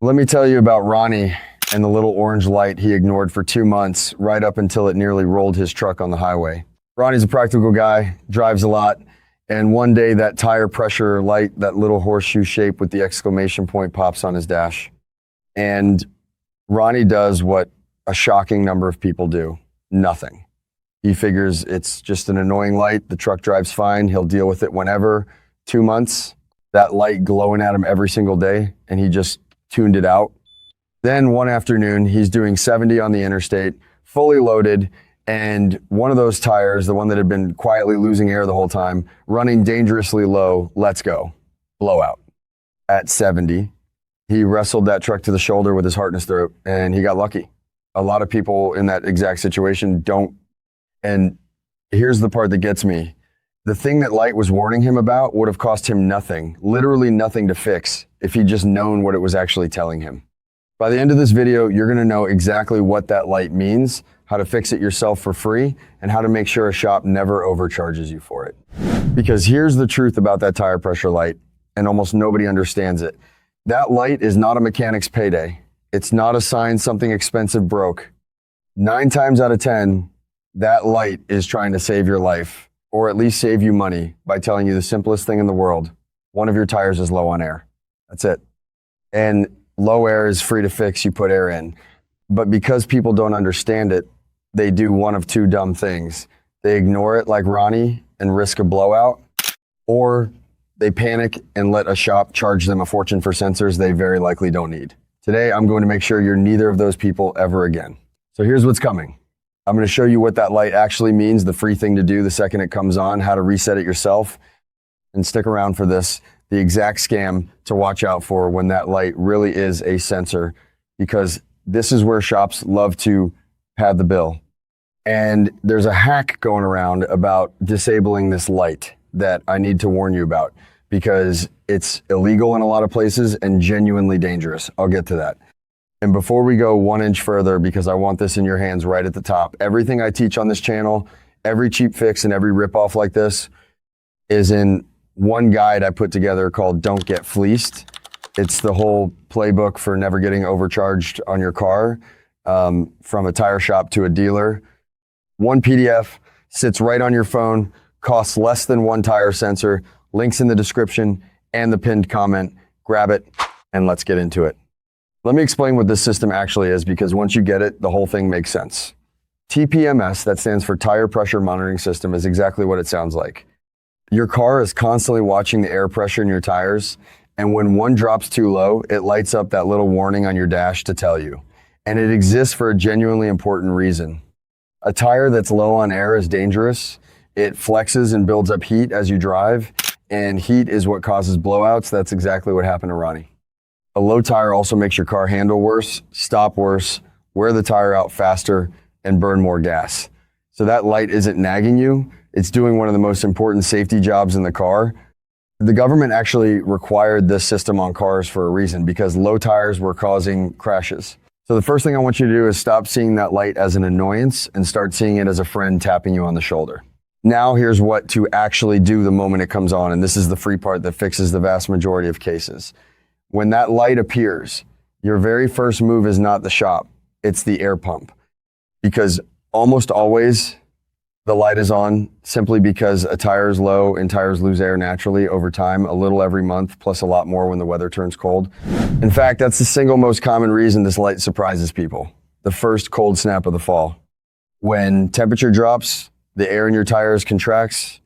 Let me tell you about Ronnie and the little orange light he ignored for 2 months, right up until it nearly rolled his truck on the highway. Ronnie's a practical guy, drives a lot, and one day that tire pressure light, that little horseshoe shape with the exclamation point, pops on his dash. And Ronnie does what a shocking number of people do: nothing. He figures it's just an annoying light, the truck drives fine, he'll deal with it whenever. 2 months, that light glowing at him every single day, and he just tuned it out. Then one afternoon, he's doing 70 on the interstate, fully loaded, and one of those tires, the one that had been quietly losing air the whole time, running dangerously low, lets go. Blowout. At 70, he wrestled that truck to the shoulder with his heart in his throat, and he got lucky. A lot of people in that exact situation don't. And here's the part that gets me. The thing that light was warning him about would have cost him nothing, literally nothing to fix, if he'd just known what it was actually telling him. By the end of this video, you're gonna know exactly what that light means, how to fix it yourself for free, and how to make sure a shop never overcharges you for it. Because here's the truth about that tire pressure light, and almost nobody understands it. That light is not a mechanic's payday. It's not a sign something expensive broke. 9 times out of 10, that light is trying to save your life, or at least save you money, by telling you the simplest thing in the world: one of your tires is low on air. That's it. And low air is free to fix, you put air in. But because people don't understand it, they do one of 2 dumb things. They ignore it like Ronnie and risk a blowout, or they panic and let a shop charge them a fortune for sensors they very likely don't need. Today, I'm going to make sure you're neither of those people ever again. So here's what's coming. I'm going to show you what that light actually means, the free thing to do the second it comes on, how to reset it yourself, and stick around for this, the exact scam to watch out for when that light really is a sensor, because this is where shops love to pad the bill. And there's a hack going around about disabling this light that I need to warn you about, because it's illegal in a lot of places and genuinely dangerous. I'll get to that. And before we go 1 inch further, because I want this in your hands right at the top, everything I teach on this channel, every cheap fix and every ripoff like this, is in one guide I put together called Don't Get Fleeced. It's the whole playbook for never getting overcharged on your car, from a tire shop to a dealer. One PDF, sits right on your phone, costs less than 1 tire sensor, links in the description and the pinned comment. Grab it and let's get into it. Let me explain what this system actually is, because once you get it, the whole thing makes sense. TPMS, that stands for Tire Pressure Monitoring System, is exactly what it sounds like. Your car is constantly watching the air pressure in your tires, and when one drops too low, it lights up that little warning on your dash to tell you. And it exists for a genuinely important reason. A tire that's low on air is dangerous. It flexes and builds up heat as you drive, and heat is what causes blowouts. That's exactly what happened to Ronnie. A low tire also makes your car handle worse, stop worse, wear the tire out faster, and burn more gas. So that light isn't nagging you. It's doing one of the most important safety jobs in the car. The government actually required this system on cars for a reason, because low tires were causing crashes. So the first thing I want you to do is stop seeing that light as an annoyance and start seeing it as a friend tapping you on the shoulder. Now here's what to actually do the moment it comes on, and this is the free part that fixes the vast majority of cases. When that light appears, your very first move is not the shop, it's the air pump. Because almost always the light is on simply because a tire is low and tires lose air naturally over time, a little every month, plus a lot more when the weather turns cold. In fact, that's the single most common reason this light surprises people: the first cold snap of the fall. When temperature drops, the air in your tires contracts,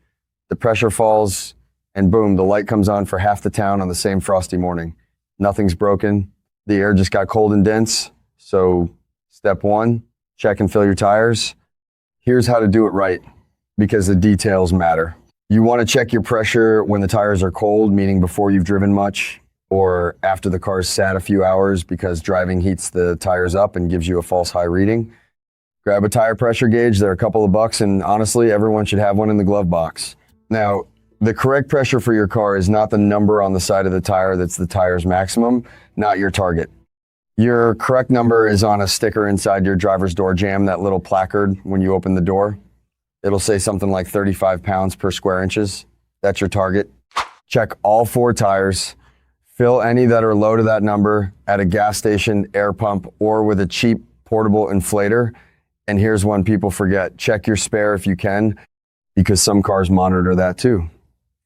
the pressure falls, and boom, the light comes on for half the town on the same frosty morning. Nothing's broken. The air just got cold and dense. So step 1, check and fill your tires. Here's how to do it right, because the details matter. You want to check your pressure when the tires are cold, meaning before you've driven much, or after the car's sat a few hours, because driving heats the tires up and gives you a false high reading. Grab a tire pressure gauge. They're a couple of bucks, and honestly, everyone should have one in the glove box. Now, the correct pressure for your car is not the number on the side of the tire that's the tire's maximum, not your target. Your correct number is on a sticker inside your driver's door jamb, that little placard when you open the door. It'll say something like 35 pounds per square inches. That's your target. Check all 4 tires, Fill any that are low to that number at a gas station, air pump, or with a cheap portable inflator. And here's one people forget. Check your spare if you can, because some cars monitor that too.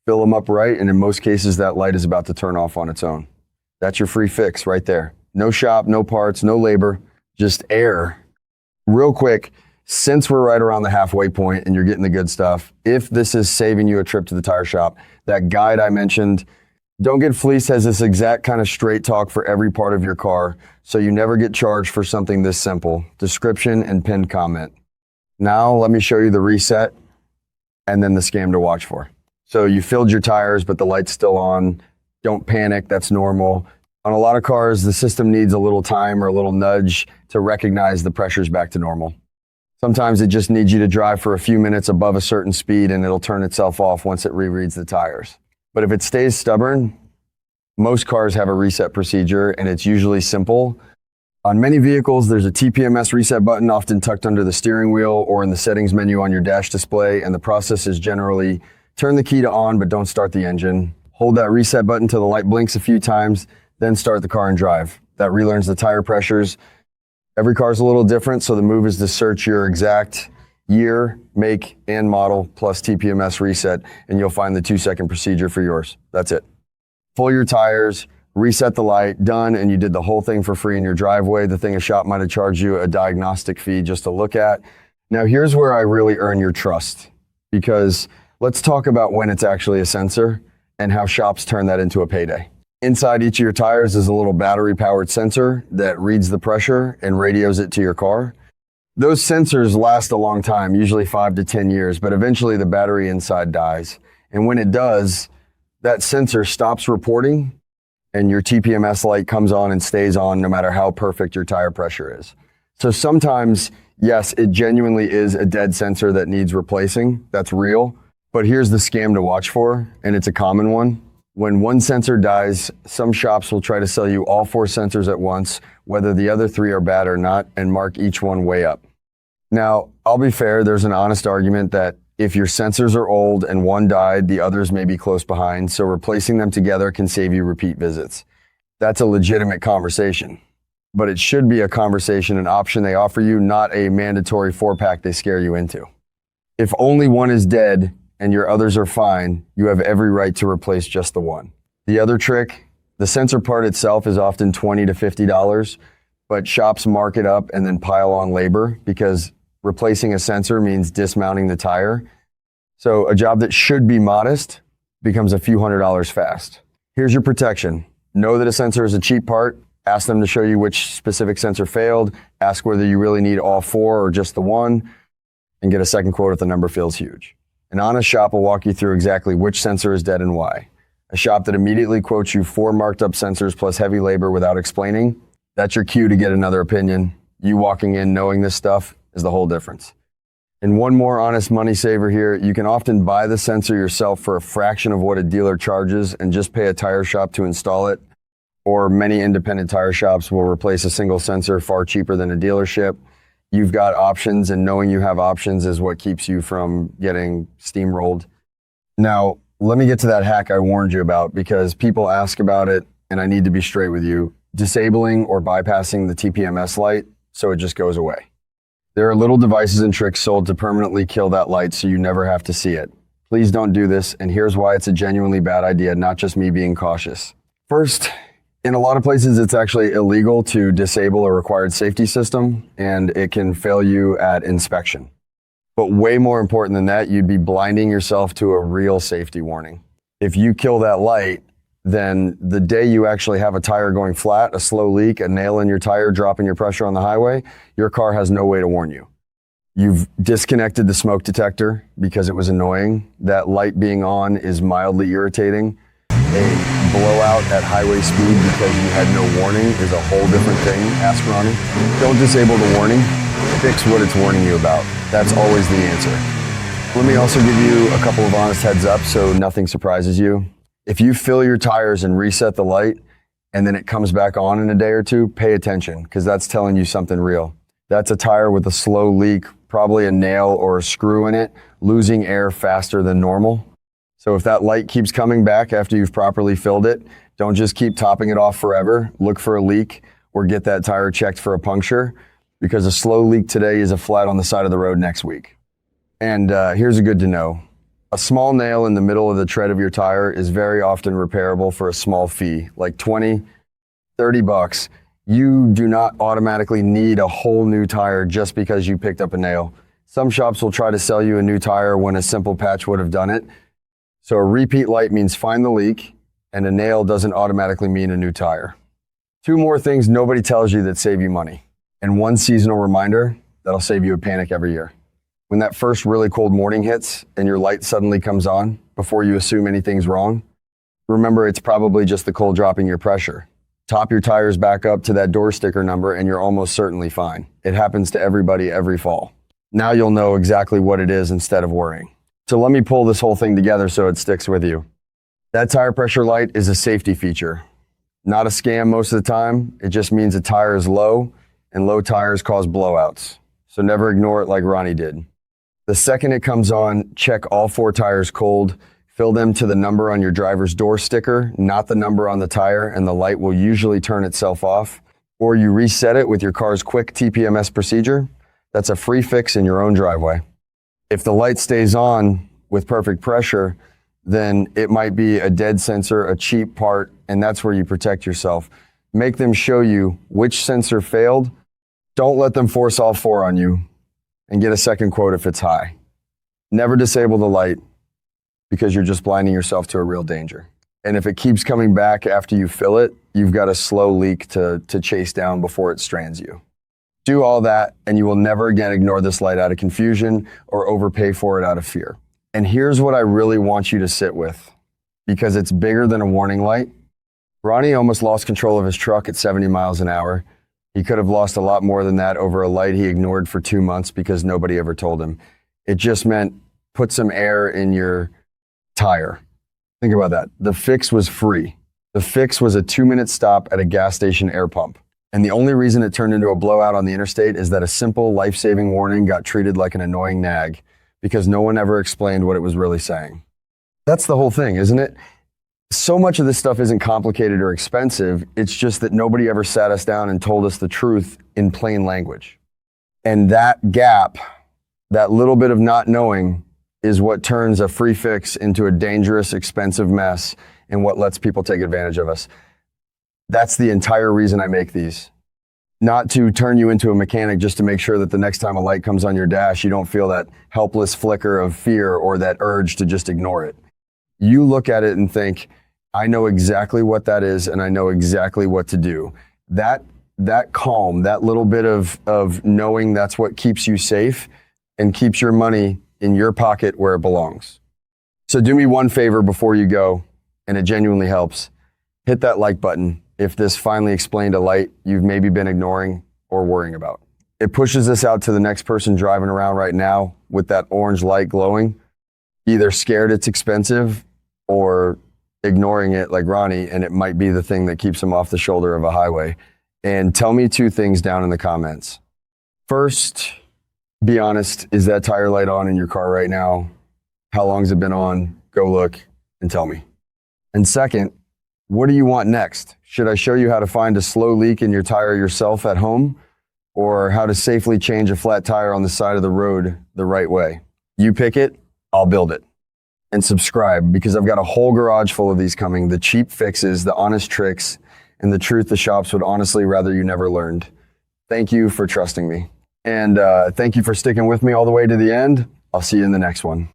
Fill them up right, and in most cases, that light is about to turn off on its own. That's your free fix right there. No shop, no parts, no labor, just air. Real quick, since we're right around the halfway point and you're getting the good stuff, if this is saving you a trip to the tire shop, that guide I mentioned, Don't Get Fleeced, has this exact kind of straight talk for every part of your car, so you never get charged for something this simple. Description and pinned comment. Now let me show you the reset and then the scam to watch for. So you filled your tires, but the light's still on. Don't panic, that's normal. On a lot of cars, the system needs a little time or a little nudge to recognize the pressure's back to normal. Sometimes it just needs you to drive for a few minutes above a certain speed and it'll turn itself off once it rereads the tires. But if it stays stubborn, most cars have a reset procedure and it's usually simple. On many vehicles, there's a TPMS reset button often tucked under the steering wheel or in the settings menu on your dash display, and the process is generally turn the key to on but don't start the engine. Hold that reset button till the light blinks a few times, then start the car and drive. That relearns the tire pressures. Every car's a little different, so the move is to search your exact year, make, and model plus TPMS reset, and you'll find the 2-second procedure for yours. That's it. Full your tires, reset the light, done, and you did the whole thing for free in your driveway. The thing a shop might have charged you a diagnostic fee just to look at. Now here's where I really earn your trust, because let's talk about when it's actually a sensor and how shops turn that into a payday. Inside each of your tires is a little battery-powered sensor that reads the pressure and radios it to your car. Those sensors last a long time, usually 5 to 10 years, but eventually the battery inside dies. And when it does, that sensor stops reporting and your TPMS light comes on and stays on no matter how perfect your tire pressure is. So sometimes, yes, it genuinely is a dead sensor that needs replacing. That's real. But here's the scam to watch for, and it's a common one. When one sensor dies, some shops will try to sell you all 4 sensors at once, whether the other 3 are bad or not, and mark each one way up. Now, I'll be fair, there's an honest argument that if your sensors are old and one died, the others may be close behind, so replacing them together can save you repeat visits. That's a legitimate conversation, but it should be a conversation, an option they offer you, not a mandatory 4-pack they scare you into. If only one is dead and your others are fine, you have every right to replace just the one. The other trick, the sensor part itself is often $20 to $50, but shops mark it up and then pile on labor because replacing a sensor means dismounting the tire. So a job that should be modest becomes a few $100s fast. Here's your protection. Know that a sensor is a cheap part. Ask them to show you which specific sensor failed. Ask whether you really need all 4 or just the one, and get a second quote if the number feels huge. An honest shop will walk you through exactly which sensor is dead and why. A shop that immediately quotes you 4 marked up sensors plus heavy labor without explaining, that's your cue to get another opinion. You walking in knowing this stuff is the whole difference. And one more honest money saver here, you can often buy the sensor yourself for a fraction of what a dealer charges and just pay a tire shop to install it. Or many independent tire shops will replace a single sensor far cheaper than a dealership. You've got options, and knowing you have options is what keeps you from getting steamrolled. Now, let me get to that hack I warned you about, because people ask about it and I need to be straight with you. Disabling or bypassing the TPMS light so it just goes away. There are little devices and tricks sold to permanently kill that light so you never have to see it. Please don't do this, and here's why it's a genuinely bad idea, not just me being cautious. First, in a lot of places, it's actually illegal to disable a required safety system, and it can fail you at inspection. But way more important than that, you'd be blinding yourself to a real safety warning. If you kill that light, then the day you actually have a tire going flat, a slow leak, a nail in your tire dropping your pressure on the highway, your car has no way to warn you. You've disconnected the smoke detector because it was annoying. That light being on is mildly irritating. A blowout at highway speed because you had no warning is a whole different thing. Ask Ronnie. Don't disable the warning. Fix what it's warning you about. That's always the answer. Let me also give you a couple of honest heads up so nothing surprises you. If you fill your tires and reset the light and then it comes back on in a day or two, pay attention, because that's telling you something real. That's a tire with a slow leak, probably a nail or a screw in it, losing air faster than normal. So So if that light keeps coming back after you've properly filled it, don't just keep topping it off forever. Look for a leak or get that tire checked for a puncture, because a slow leak today is a flat on the side of the road next week. And here's a good to know. A small nail in the middle of the tread of your tire is very often repairable for a small fee, like 20, 30 bucks. You do not automatically need a whole new tire just because you picked up a nail. Some shops will try to sell you a new tire when a simple patch would have done it. So a repeat light means find the leak, and a nail doesn't automatically mean a new tire. 2 more things nobody tells you that save you money, and 1 seasonal reminder that'll save you a panic every year. When that first really cold morning hits and your light suddenly comes on before you assume anything's wrong, remember it's probably just the cold dropping your pressure. Top your tires back up to that door sticker number and you're almost certainly fine. It happens to everybody every fall. Now you'll know exactly what it is instead of worrying. So let me pull this whole thing together so it sticks with you. That tire pressure light is a safety feature. Not a scam most of the time. It just means a tire is low, and low tires cause blowouts. So never ignore it like Ronnie did. The second it comes on, check all 4 tires cold. Fill them to the number on your driver's door sticker, not the number on the tire, and the light will usually turn itself off. Or you reset it with your car's quick TPMS procedure. That's a free fix in your own driveway. If the light stays on with perfect pressure, then it might be a dead sensor, a cheap part, and that's where you protect yourself. Make them show you which sensor failed. Don't let them force all 4 on you, and get a second quote if it's high. Never disable the light, because you're just blinding yourself to a real danger. And if it keeps coming back after you fill it, you've got a slow leak to chase down before it strands you. Do all that, and you will never again ignore this light out of confusion or overpay for it out of fear. And here's what I really want you to sit with, because it's bigger than a warning light. Ronnie almost lost control of his truck at 70 miles an hour. He could have lost a lot more than that over a light he ignored for 2 months because nobody ever told him. It just meant put some air in your tire. Think about that. The fix was free. The fix was a 2-minute stop at a gas station air pump. And the only reason it turned into a blowout on the interstate is that a simple life-saving warning got treated like an annoying nag because no one ever explained what it was really saying. That's the whole thing, isn't it? So much of this stuff isn't complicated or expensive. It's just that nobody ever sat us down and told us the truth in plain language. And that gap, that little bit of not knowing, is what turns a free fix into a dangerous, expensive mess and what lets people take advantage of us. That's the entire reason I make these. Not to turn you into a mechanic just to make sure that the next time a light comes on your dash, you don't feel that helpless flicker of fear or that urge to just ignore it. You look at it and think, I know exactly what that is and I know exactly what to do. That calm, that little bit of knowing, that's what keeps you safe and keeps your money in your pocket where it belongs. So do me one favor before you go, and it genuinely helps. Hit that like button if this finally explained a light you've maybe been ignoring or worrying about. It pushes this out to the next person driving around right now with that orange light glowing, either scared it's expensive or ignoring it like Ronnie, and it might be the thing that keeps him off the shoulder of a highway. And tell me 2 things down in the comments. First, be honest, is that tire light on in your car right now? How long's it been on? Go look and tell me. And second, what do you want next? Should I show you how to find a slow leak in your tire yourself at home, or how to safely change a flat tire on the side of the road the right way? You pick it, I'll build it. And subscribe, because I've got a whole garage full of these coming, the cheap fixes, the honest tricks, and the truth the shops would honestly rather you never learned. Thank you for trusting me. And thank you for sticking with me all the way to the end. I'll see you in the next one.